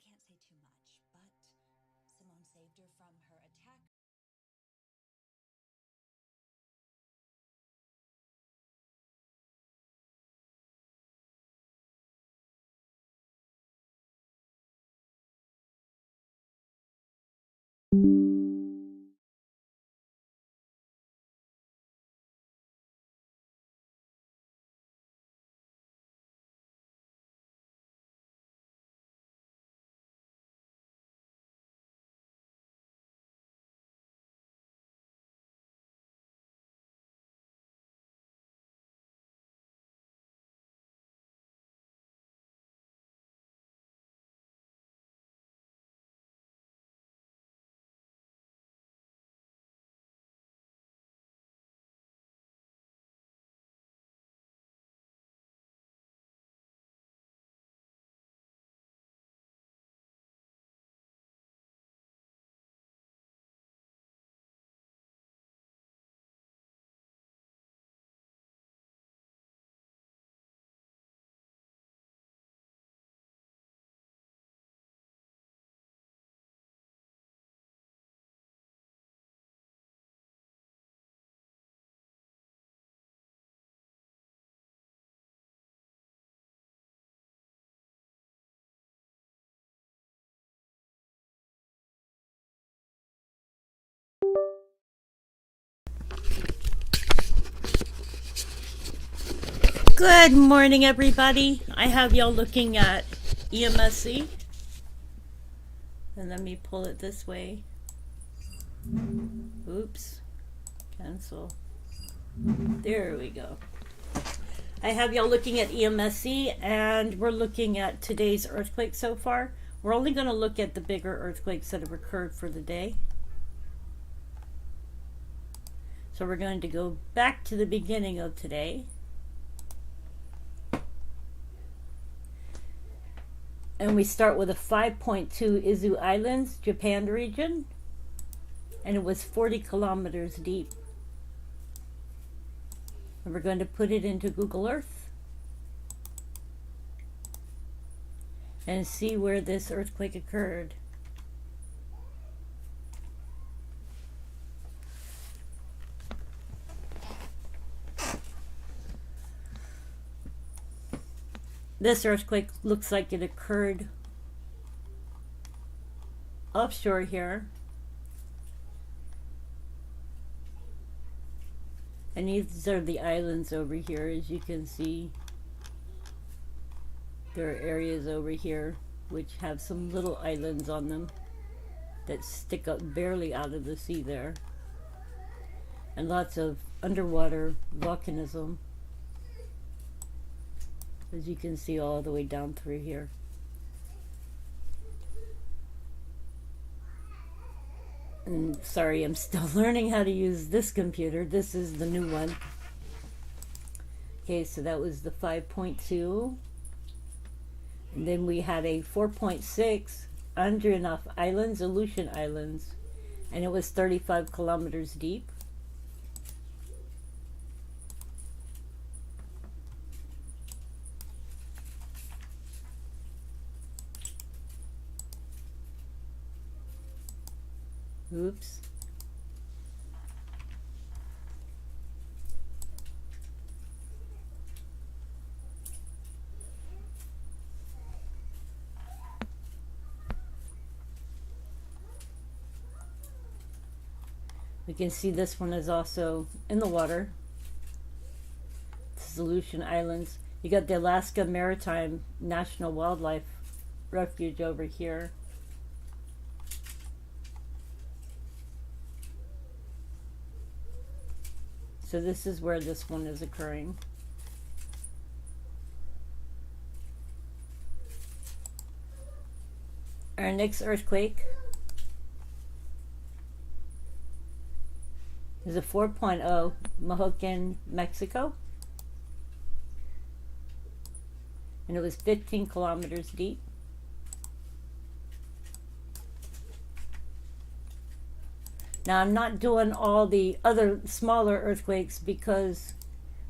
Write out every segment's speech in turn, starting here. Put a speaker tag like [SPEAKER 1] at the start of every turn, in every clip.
[SPEAKER 1] can't say too much, but Simone saved her from her attacker.
[SPEAKER 2] Good morning, everybody. I have y'all looking at EMSC. And let me pull it this way. Oops. Cancel. There we go. I have y'all looking at EMSC, and we're looking at today's earthquake so far. We're only going to look at the bigger earthquakes that have occurred for the day. So we're going to go back to the beginning of today. And we start with a 5.2 Izu Islands, Japan region. And it was 40 kilometers deep. And we're going to put it into Google Earth. And see where this earthquake occurred. This earthquake looks like it occurred offshore here. And these are the islands over here, as you can see. There are areas over here which have some little islands on them that stick up barely out of the sea there. And lots of underwater volcanism, as you can see all the way down through here. And sorry, I'm still learning how to use this computer. This is the new one. Okay, so that was the 5.2. And then we had a 4.6 Andronov Islands, Aleutian Islands, and it was 35 kilometers deep. Oops. We can see this one is also in the water. This is Aleutian Islands. You got the Alaska Maritime National Wildlife Refuge over here. So this is where this one is occurring. Our next earthquake is a 4.0 Mojocan, Mexico. And it was 15 kilometers deep. Now, I'm not doing all the other smaller earthquakes because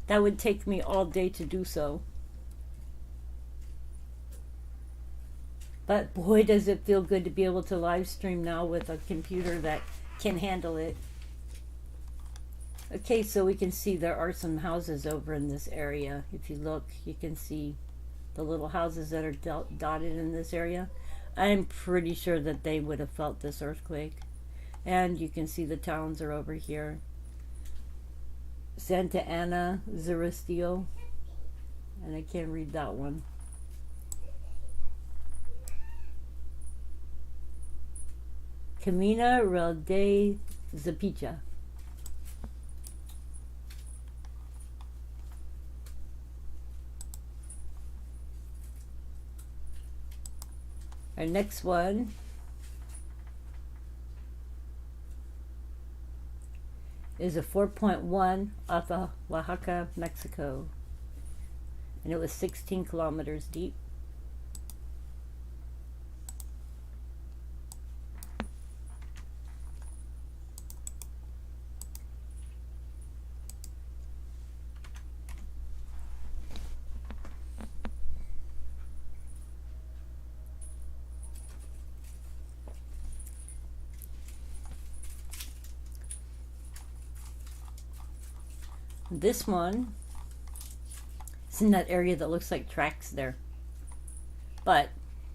[SPEAKER 2] that would take me all day to do so. But boy, does it feel good to be able to live stream now with a computer that can handle it. Okay, so we can see there are some houses over in this area. If you look, you can see the little houses that are dotted in this area. I'm pretty sure that they would have felt this earthquake. And you can see the towns are over here. Santa Ana, Zaristillo, and I can't read that one. Camina Real de Zapicha. Our next one is a 4.1 off of Oaxaca, Mexico. And it was 16 kilometers deep. This one is in that area that looks like tracks there, but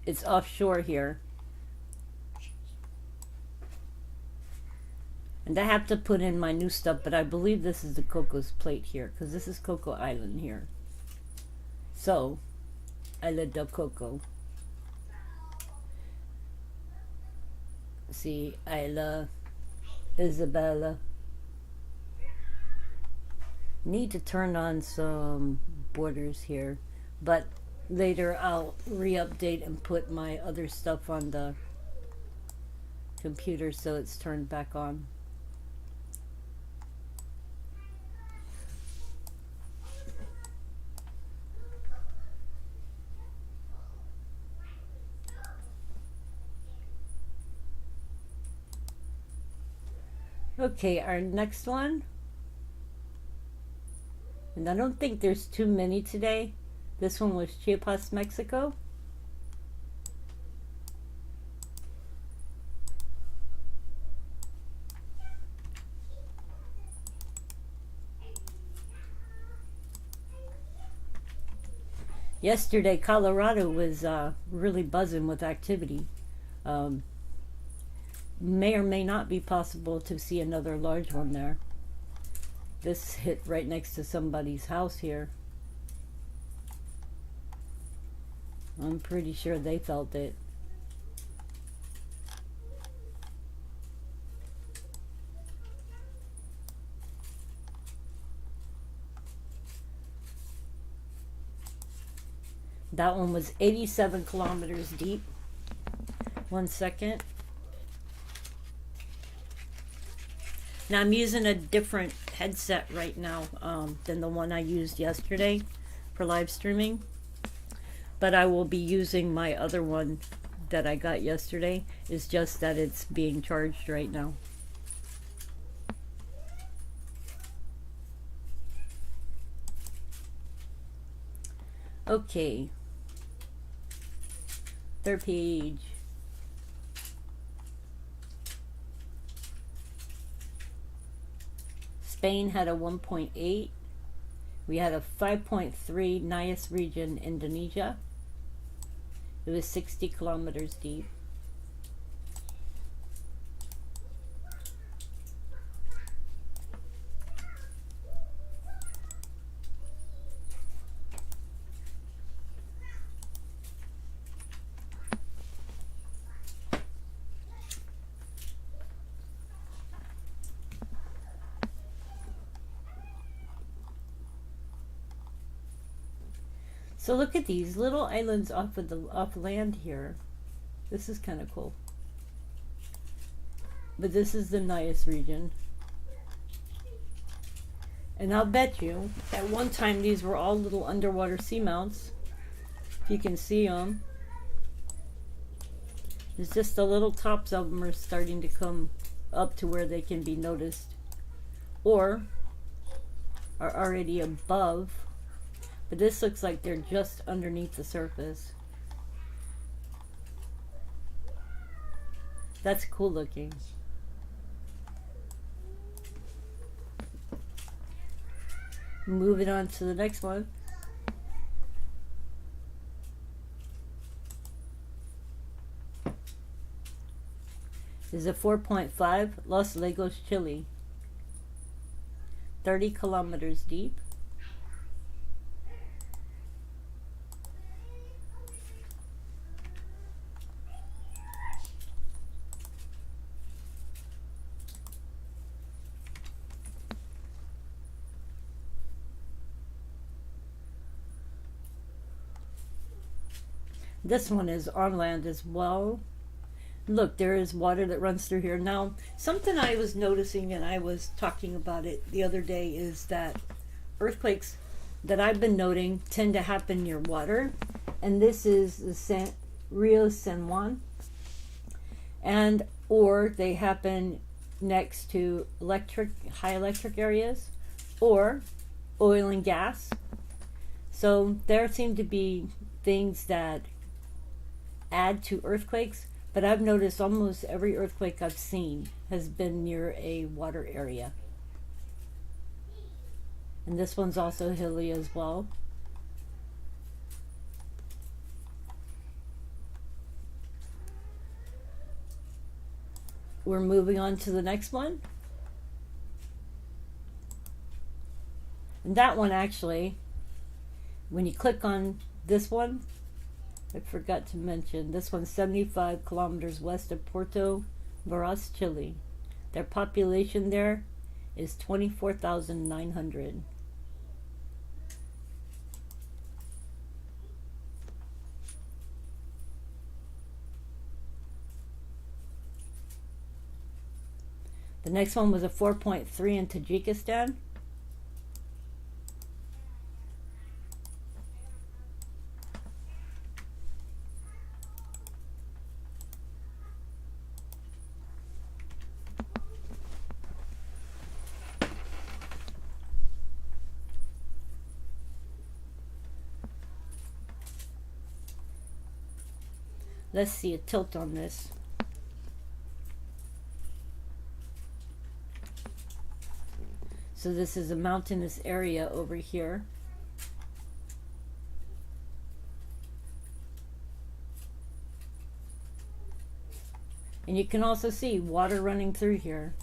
[SPEAKER 2] it's offshore here, and I have to put in my new stuff, but I believe this is the Cocos Plate here, because this is Coco Island here. So Isla del Coco. See, Isla Isabella. Need to turn on some borders here, but later I'll re-update and put my other stuff on the computer so it's turned back on. Okay, our next one, and I don't think there's too many today. This one was Chiapas, Mexico. Yesterday, Colorado was really buzzing with activity. May or may not be possible to see another large one there. This hit right next to somebody's house here. I'm pretty sure they felt it. That one was 87 kilometers deep. 1 second. Now I'm using a different headset right now than the one I used yesterday for live streaming, but I will be using my other one that I got yesterday. It's just that it's being charged right now. Okay, third page. Spain had a 1.8. We had a 5.3 Nias region, Indonesia. It was 60 kilometers deep. So look at these little islands off land here. This is kind of cool. But this is the Nias region. And I'll bet you, at one time these were all little underwater seamounts. If you can see them. It's just the little tops of them are starting to come up to where they can be noticed. Or are already above. But this looks like they're just underneath the surface. That's cool looking. Moving on to the next one. Is a 4.5 Los Lagos, Chile. 30 kilometers deep. This one is on land as well. Look, there is water that runs through here. Now, something I was noticing, and I was talking about it the other day, is that earthquakes that I've been noting tend to happen near water. And this is the Rio San Juan. And, or they happen next to high electric areas, or oil and gas. So there seem to be things that add to earthquakes, but I've noticed almost every earthquake I've seen has been near a water area. And this one's also hilly as well. We're moving on to the next one. And that one actually, when you click on this one, I forgot to mention, this one's 75 kilometers west of Puerto Varas, Chile. Their population there is 24,900. The next one was a 4.3 in Tajikistan. Let's see a tilt on this. So this is a mountainous area over here. And you can also see water running through here.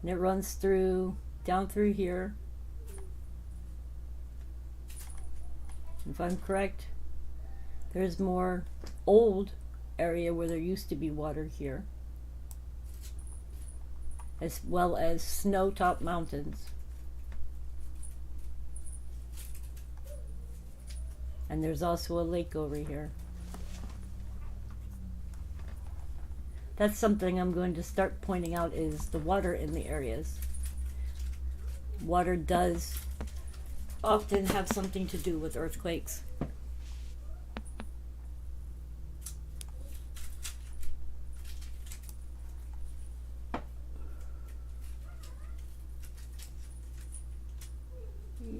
[SPEAKER 2] And it runs through, down through here. If I'm correct, there's more old area where there used to be water here, as well as snow-topped mountains. And there's also a lake over here. That's something I'm going to start pointing out, is the water in the areas. Water does often have something to do with earthquakes.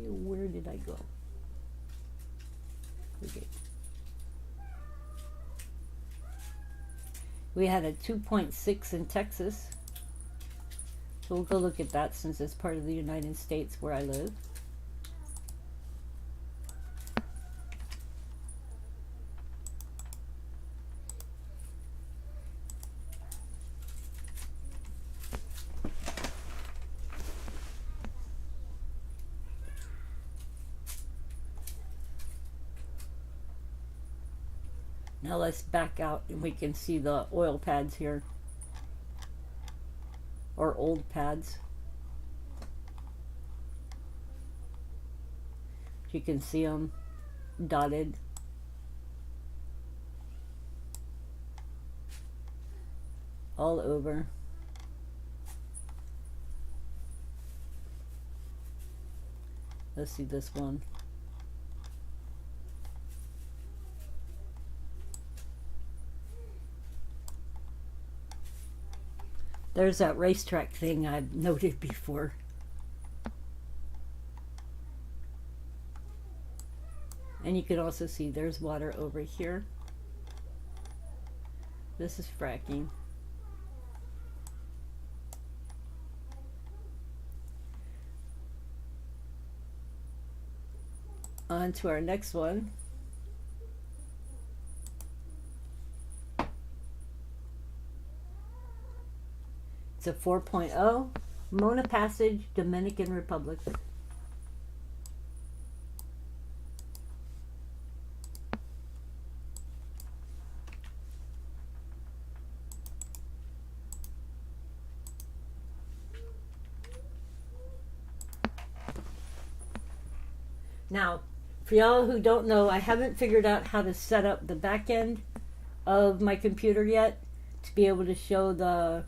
[SPEAKER 2] Where did I go? Okay. We had a 2.6 in Texas. So we'll go look at that since it's part of the United States where I live. Now let's back out and we can see the oil pads here, or old pads. You can see them dotted. All over. Let's see this one. There's that racetrack thing I've noted before. And you can also see there's water over here. This is fracking. On to our next one. It's a 4.0, Mona Passage, Dominican Republic. Now, for y'all who don't know, I haven't figured out how to set up the back end of my computer yet to be able to show the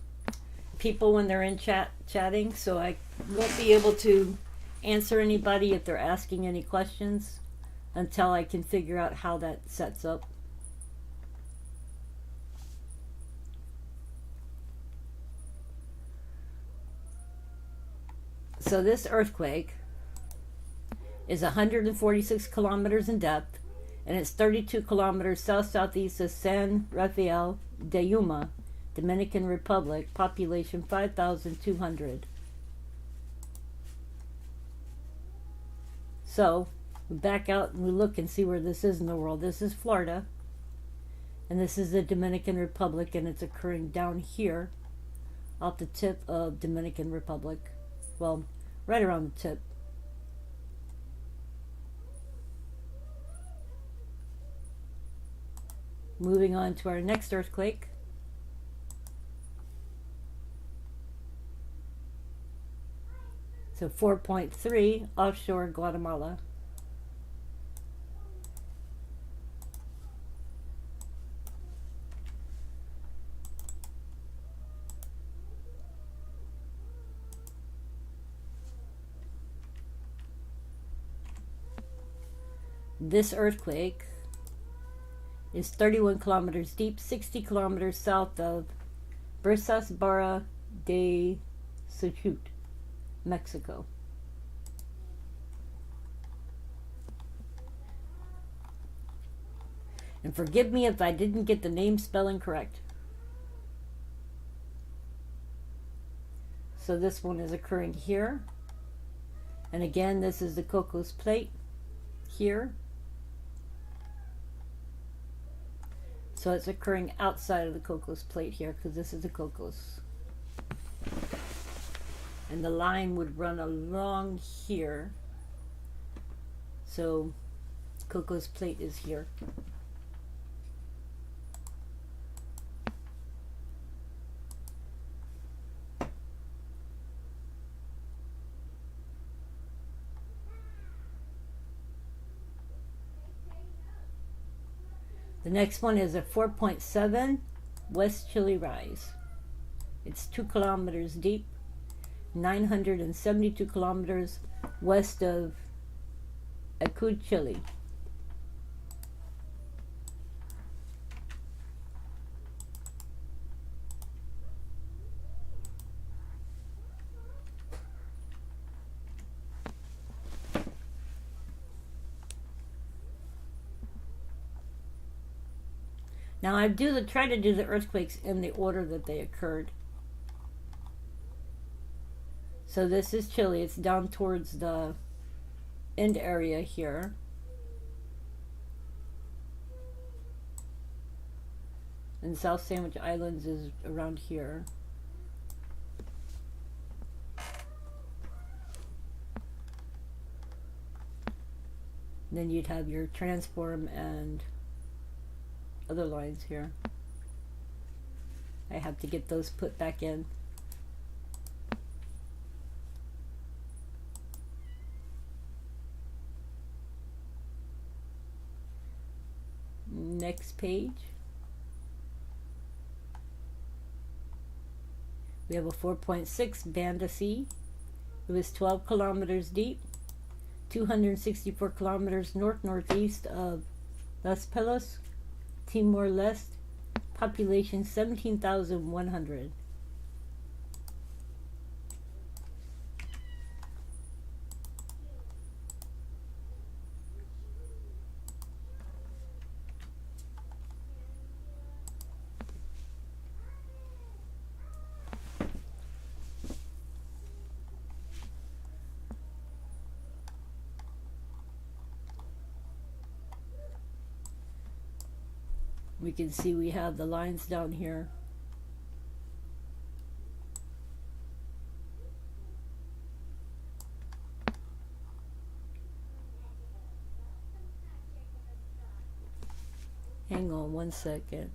[SPEAKER 2] people when they're in chatting, so I won't be able to answer anybody if they're asking any questions until I can figure out how that sets up. So this earthquake is 146 kilometers in depth, and it's 32 kilometers south-southeast of San Rafael de Yuma, Dominican Republic, population 5,200. So, we back out and we look and see where this is in the world. This is Florida, and this is the Dominican Republic, and it's occurring down here, off the tip of Dominican Republic. Well, right around the tip. Moving on to our next earthquake. So 4.3 offshore Guatemala. This earthquake is 31 kilometers deep, 60 kilometers south of Brisas Barra de Suchut, Mexico. And forgive me if I didn't get the name spelling correct. So this one is occurring here. And again, this is the Cocos Plate here. So it's occurring outside of the Cocos Plate here, because this is the Cocos. And the line would run along here. So Cocos Plate is here. The next one is a 4.7 West Chile rise. It's 2 kilometers deep, 972 kilometers west of Acud, Chile. Now I try to do the earthquakes in the order that they occurred. So this is Chile. It's down towards the end area here. And South Sandwich Islands is around here. And then you'd have your transform and other lines here. I have to get those put back in. Next page. We have a 4.6 Banda Sea. It was 12 kilometers deep, 264 kilometers north-northeast of Las Pelas, Timor-Leste, population 17,100. We can see we have the lines down here. Hang on one second.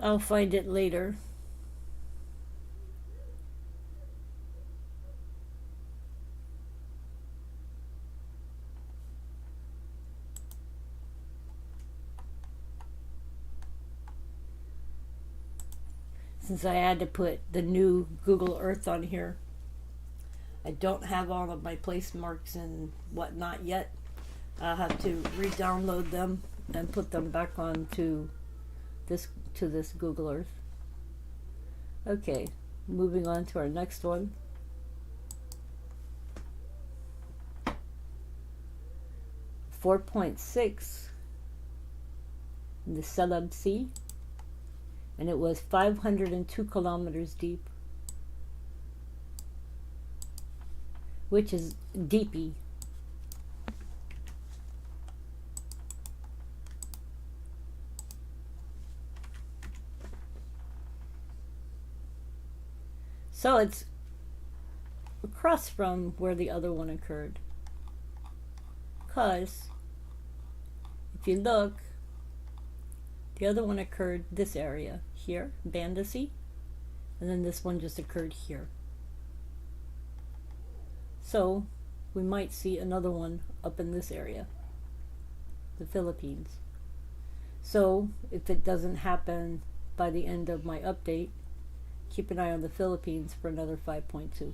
[SPEAKER 2] I'll find it later. Since I had to put the new Google Earth on here, I don't have all of my place marks and whatnot yet. I'll have to re-download them and put them back onto this Google Earth. Okay, moving on to our next one. .6 in the Celeb Sea, and it was 502 kilometers deep, which is deepy. So it's across from where the other one occurred. Because if you look, the other one occurred this area here, Bandasee, and then this one just occurred here. So we might see another one up in this area, the Philippines. So if it doesn't happen by the end of my update, keep an eye on the Philippines for another 5.2.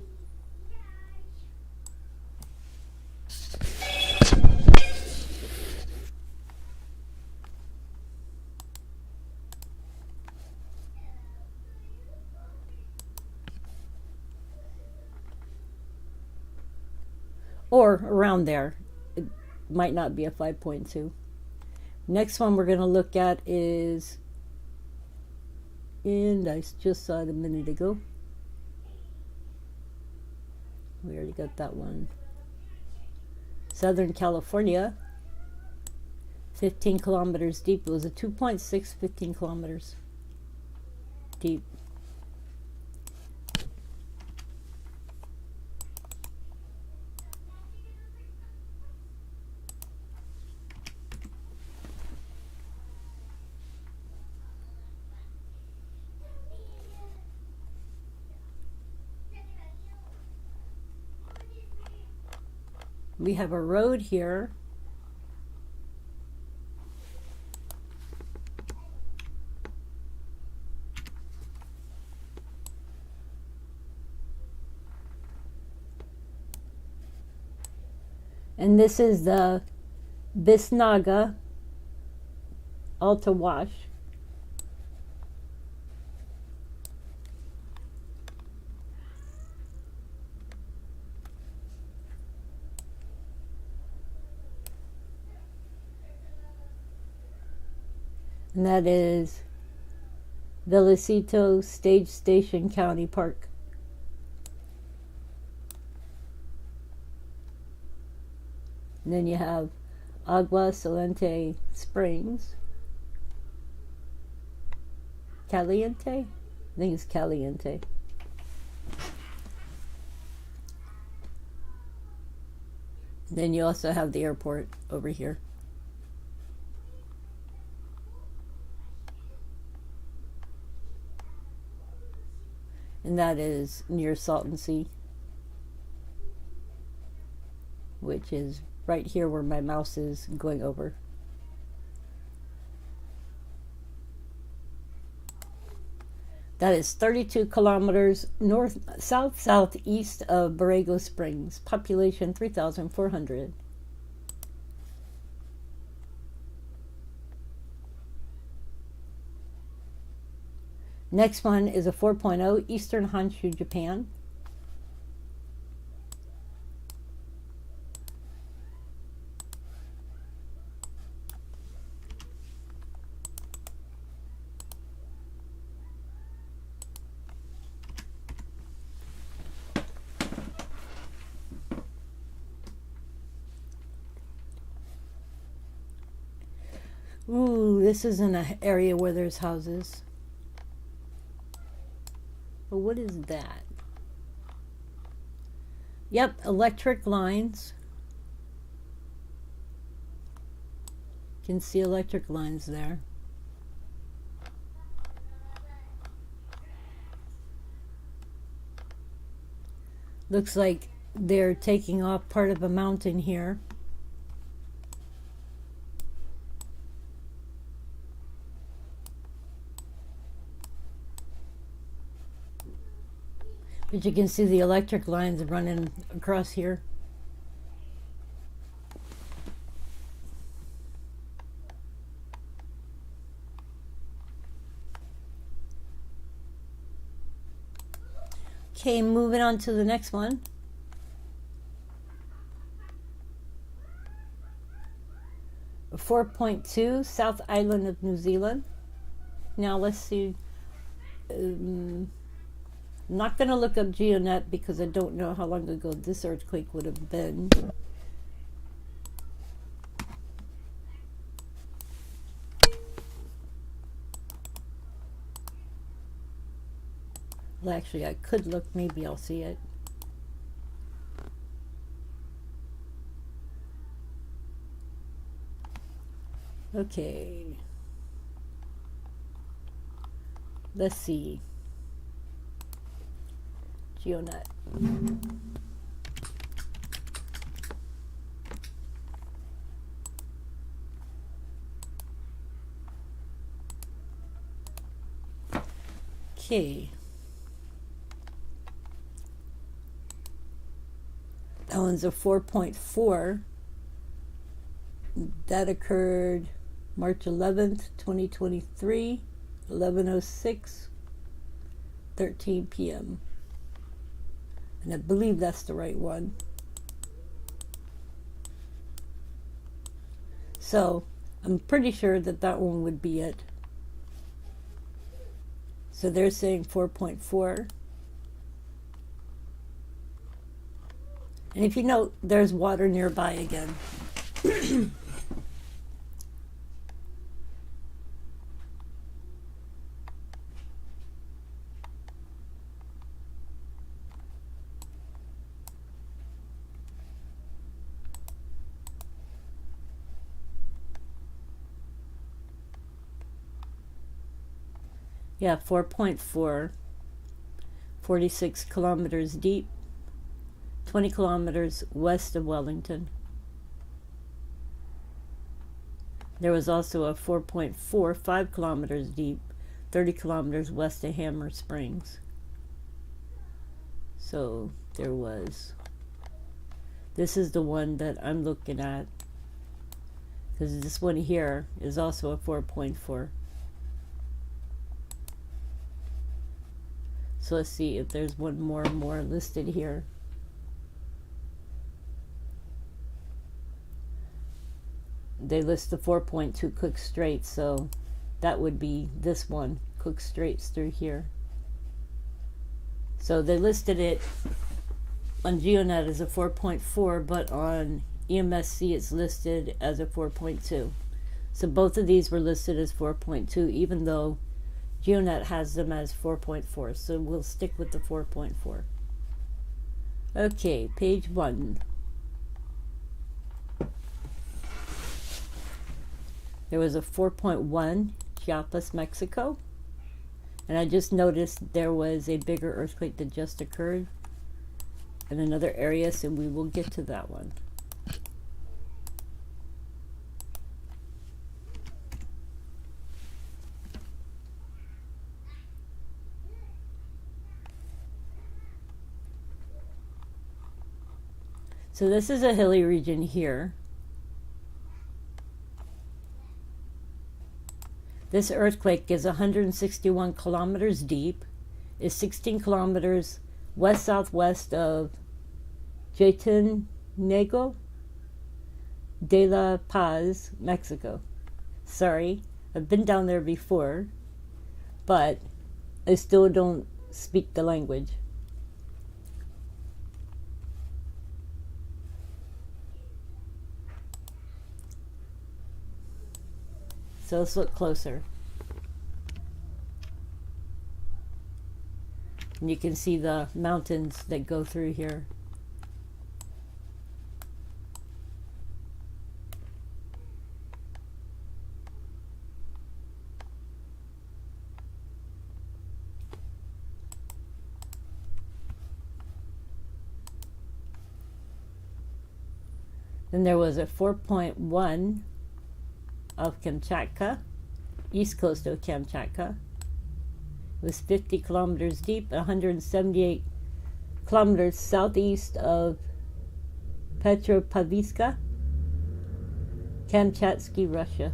[SPEAKER 2] Or around there. It might not be a 5.2. Next one we're going to look at is, and I just saw it a minute ago. We already got that one. Southern California, 15 kilometers deep. It was a 2.6, 15 kilometers deep. We have a road here. And this is the Bisnaga Alta Wash. And that is Velicito Stage Station County Park. And then you have Agua Caliente Springs. Caliente? I think it's Caliente. Then you also have the airport over here. And that is near Salton Sea, which is right here where my mouse is going over. That is 32 kilometers southeast of Borrego Springs. Population 3,400. Next one is a 4.0, Eastern Honshu, Japan. Ooh, this is in an area where there's houses. But what is that? Yep, electric lines. You can see electric lines there. Looks like they're taking off part of a mountain here. But you can see the electric lines running across here. Okay, moving on to the next one. A 4.2, South Island of New Zealand. Now let's see. I'm not going to look up GeoNet because I don't know how long ago this earthquake would have been. Well, actually, I could look. Maybe I'll see it. Okay. Let's see. GeoNet. Okay. That one's a 4.4. That occurred March 11th, 2023, 11:06, 13 p.m. And I believe that's the right one. So I'm pretty sure that that one would be it. So they're saying 4.4. And if you note, there's water nearby again. Yeah, 4.4, 46 kilometers deep, 20 kilometers west of Wellington. There was also a 4.4, 5 kilometers deep, 30 kilometers west of Hammer Springs. So there was. This is the one that I'm looking at, because this one here is also a 4.4. So let's see if there's one more listed here. They list the 4.2 Cook Straits, so that would be this one, Cook Straits through here. So they listed it on GeoNet as a 4.4, but on EMSC it's listed as a 4.2. So both of these were listed as 4.2, even though GeoNet has them as 4.4, so we'll stick with the 4.4. Okay, page 1. There was a 4.1, Chiapas, Mexico. And I just noticed there was a bigger earthquake that just occurred in another area, so we will get to that one. So this is a hilly region here. This earthquake is 161 kilometers deep, is 16 kilometers west-southwest of Chalatenango de la Paz, Mexico. Sorry, I've been down there before, but I still don't speak the language. So let's look closer. And you can see the mountains that go through here. Then there was a 4.1 of Kamchatka, east coast of Kamchatka. It was 50 kilometers deep, 178 kilometers southeast of Petropavlovsk, Kamchatsky, Russia.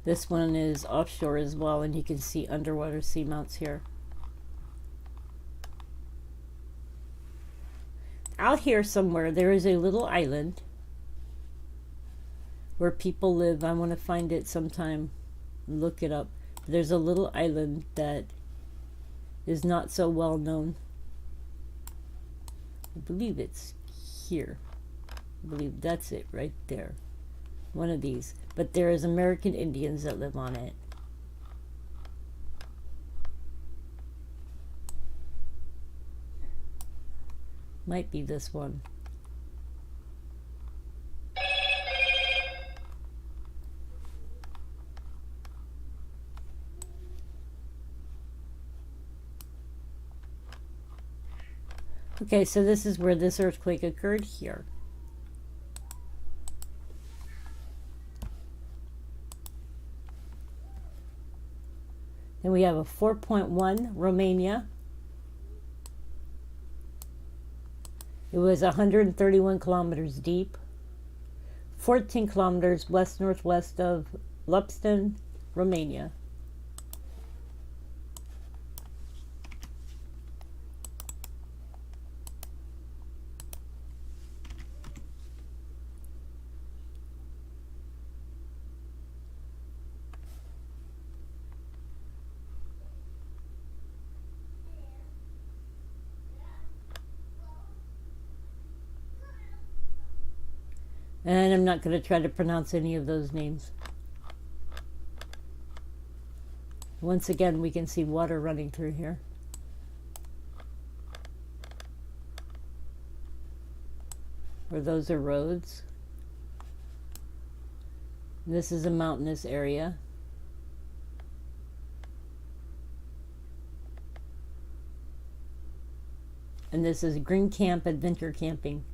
[SPEAKER 2] This one is offshore as well, and you can see underwater seamounts here. Out here somewhere, there is a little island where people live. I want to find it sometime, look it up. There's a little island that is not so well known. I believe it's here. I believe that's it right there. One of these. But there is American Indians that live on it. Might be this one. Okay, so this is where this earthquake occurred here. Then we have a 4.1, Romania. It was 131 kilometers deep, 14 kilometers west-northwest of Lupstan, Romania. And I'm not going to try to pronounce any of those names. Once again, we can see water running through here. Or those are roads. This is a mountainous area. And this is Green Camp Adventure Camping.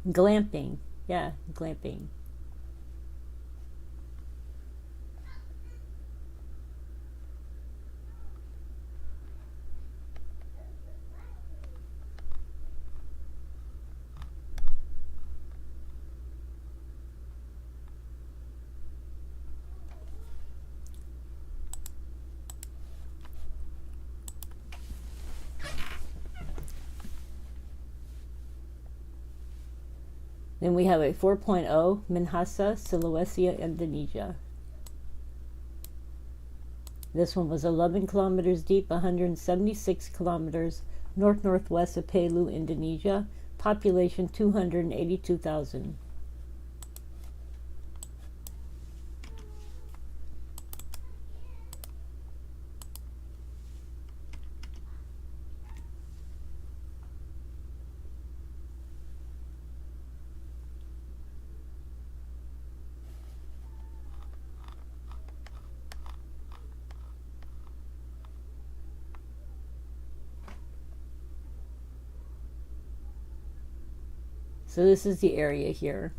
[SPEAKER 2] Glamping. Yeah, glamping. Then we have a 4.0, Minahasa, Sulawesi, Indonesia. This one was 11 kilometers deep, 176 kilometers north-northwest of Palu, Indonesia. Population 282,000. So this is the area here,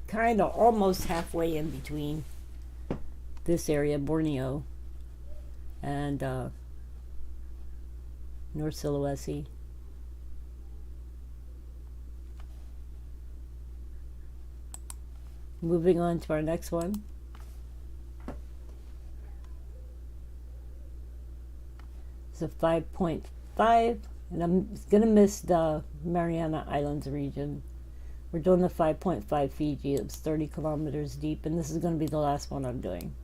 [SPEAKER 2] kind of almost halfway in between. this area, Borneo, and North Sulawesi. Moving on to our next one. It's a 5.5, and I'm going to miss the Mariana Islands region. We're doing the 5.5 Fiji. It's 30 kilometers deep, and this is going to be the last one I'm doing.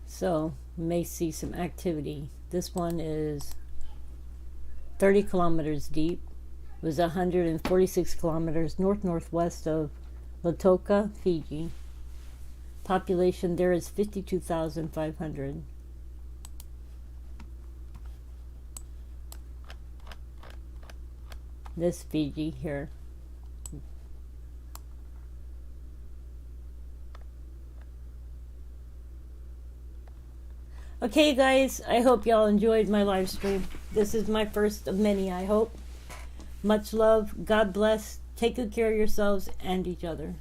[SPEAKER 2] So, you may see some activity. This one is 30 kilometers deep. It was 146 kilometers north-northwest of Lautoka, Fiji. Population there is 52,500. This Fiji here. Okay, guys, I hope y'all enjoyed my live stream. This is my first of many, I hope. Much love. God bless. Take good care of yourselves and each other.